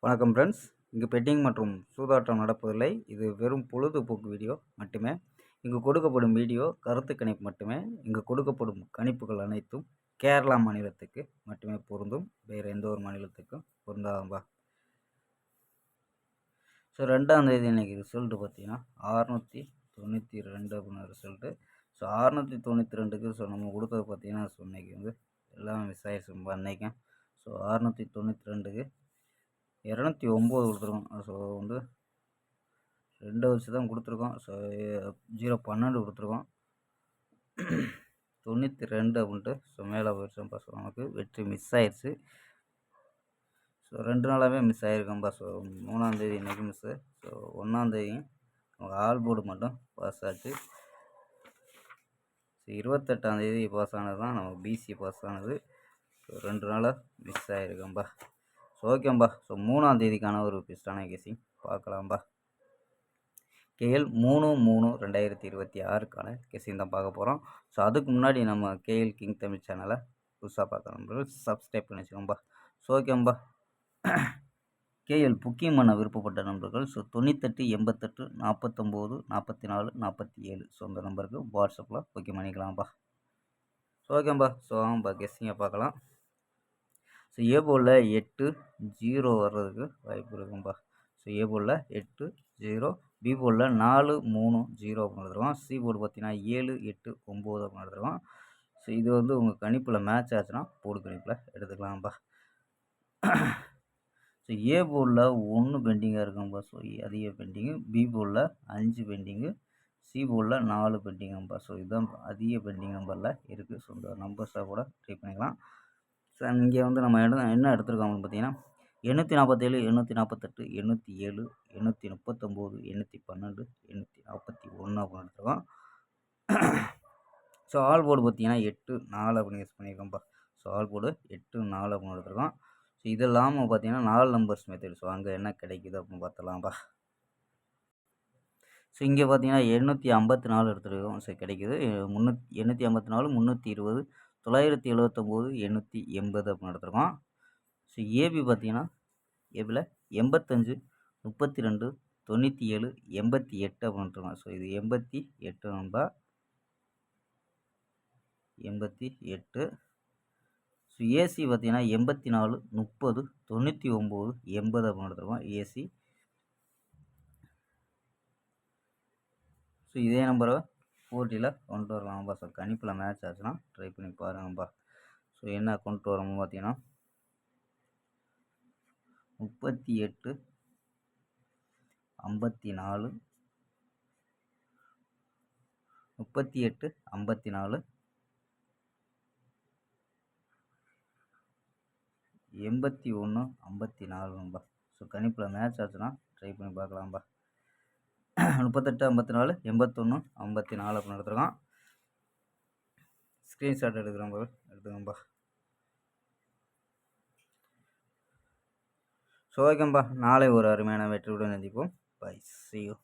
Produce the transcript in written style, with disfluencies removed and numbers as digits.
வணக்கம் ஃப்ரெண்ட்ஸ். இங்கு பெட்டிங் மற்றும் சூதாட்டம் நடப்பதில்லை. இது வெறும் பொழுதுபோக்கு வீடியோ மட்டுமே. இங்கு கொடுக்கப்படும் வீடியோ கருத்து கணிப்பு மட்டுமே. இங்கு கொடுக்கப்படும் கணிப்புகள் அனைத்தும் கேரளா மாநிலத்துக்கு மட்டுமே பொருந்தும். வேறு எந்த ஒரு மாநிலத்துக்கும் பொருந்தாதம்பா. ஸோ 2ஆம் தேதி இன்றைக்கி ரிசல்ட்டு பார்த்தீங்கன்னா 692 அப்படின்னு ரிசல்ட்டு. ஸோ 692க்கு நம்ம கொடுத்தது பார்த்தீங்கன்னா இன்றைக்கி எல்லாம் மிஸ் ஆகிடுச்சும்பா அன்றைக்கும். ஸோ 692க்கு 209 கொடுத்துருக்கோம். ஸோ 2 வச்சு தான் கொடுத்துருக்கோம். ஸோ 012 கொடுத்துருக்கோம். 92 அப்படின்ட்டு ஸோ மேலே போயிடுச்சோம்ப்பா. ஸோ நமக்கு வெற்றி மிஸ் ஆயிடுச்சு. ஸோ 2 நாளாகவே மிஸ் ஆகிருக்கோம்ப்பா. ஸோ 3ஆம் தேதி இன்றைக்கி மிஸ்ஸு. ஸோ 1ஆம் தேதியும் நமக்கு ஆல் போர்டு மட்டும் பாஸ் ஆச்சு. ஸோ 28ஆம் தேதி பாஸ் ஆனது தான் நமக்கு பிசி பாஸ் ஆனது. ஸோ 2 நாளாக மிஸ் ஆகிருக்கோம்ப்பா. ஸோ ஓகேம்பா. ஸோ 3ஆம் தேதிக்கான ஒரு பெஸ்ட்டான கெஸிங் பார்க்கலாம்பா. கேஎல் 3/3/2026க்கான கெஸிங் தான் பார்க்க போகிறோம். ஸோ அதுக்கு முன்னாடி நம்ம கேஎல் கிங் தமிழ் சேனலை புதுசாக பார்க்க நண்பர்கள் சப்ஸ்கிரைப் பண்ணி வச்சுக்கோம்பா. ஸோ ஓகேம்பா. கேஎல் புக்கிங் பண்ண விருப்பப்பட்ட நண்பர்கள் ஸோ 98 88 49 44 47 ஸோ அந்த நம்பருக்கு வாட்ஸ்அப்பில் புக்கிங் பண்ணிக்கலாம்ப்பா. ஸோ ஓகேம்பா. ஸோ ஆமாம்பா கெஸ்ஸிங்கை பார்க்கலாம். ஸோ ஏ போர்டில் 8 0 வர்றதுக்கு வாய்ப்பு இருக்கும்பா. ஸோ ஏ போர்டில் 8 0, பி போர்டில் 4 3 0 அப்படின்னு எடுத்துருவோம். சி போர்டு பார்த்தீங்கன்னா 7 8 9 அப்படின்னு எடுத்துருவோம். ஸோ இது உங்கள் கணிப்பில் மேட்ச் ஆச்சுன்னா போர்டு கணிப்பில் எடுத்துக்கலாம்ப்பா. ஸோ ஏ போர்டில் 1 பெண்டிங்காக இருக்கும்பா. ஸோ அதிக பெண்டிங்கு. பி போர்டில் 5 பெண்டிங்கு. சி போர்டில் 4 பெண்டிங்கும்பா. ஸோ இதுதான் அதிக பெண்டிங் நம்பரில் இருக்குது. ஸோ இந்த நம்பர்ஸாக கூட ட்ரை பண்ணிக்கலாம். ஸோ இங்கே நம்ம என்ன எடுத்துருக்கோம் அப்படின்னு பார்த்தீங்கன்னா 847 848 807 839 812 841 அப்படின்னு எடுத்துருக்கோம். ஸோ ஆல் போர்டு பார்த்தீங்கன்னா 8 4 அப்படின்னு யூஸ் பண்ணியிருக்கோம்ப்பா. ஸோ ஆல் போர்டு 8 4 அப்படின்னு எடுத்துருக்கோம். ஸோ இது இல்லாமல் பார்த்தீங்கன்னா 4 நம்பர்ஸ் மெத்தட். ஸோ அங்கே என்ன கிடைக்குது அப்படின்னு பார்த்துலாம்ப்பா. ஸோ இங்கே பார்த்தீங்கன்னா 854 எடுத்துருக்கோம். ஸோ கிடைக்குது 854 320 979 880 அப்படின்னு எடுத்துருக்கோம். ஸோ ஏபி பார்த்தீங்கன்னா ஏபியில் 85 32 97 88 அப்படின்ட்டுருக்கோம். ஸோ இது 88 நம்பா 88. ஸோ ஏசி பார்த்தீங்கன்னா 84 30 99 80 அப்படின்னு எடுத்துருக்கோம் ஏசி. ஸோ இதே நம்பரை போட்டியில் கொண்டு வரலாம்ப்பா. ஸோ கணிப்பில் மேட்ச் ஆச்சுன்னா ட்ரை பண்ணி பாருங்கப்பா. ஸோ என்ன கொண்டு வரோம்னு பார்த்தீங்கன்னா 38 54 38 54 81 54. ஸோ கணிப்பில் மேட்ச் ஆச்சுன்னா ட்ரை பண்ணி பார்க்கலாம்ப்பா. 38 54 81 54 அப்படின்னு எடுத்துருக்கோம். ஸ்க்ரீன்ஷாட் எடுத்துக்கோம்பா. ஸோ ஓகேம்பா. நாளை ஒரு அருமையான வெற்றியுடன் சந்திப்போம். பை. See you.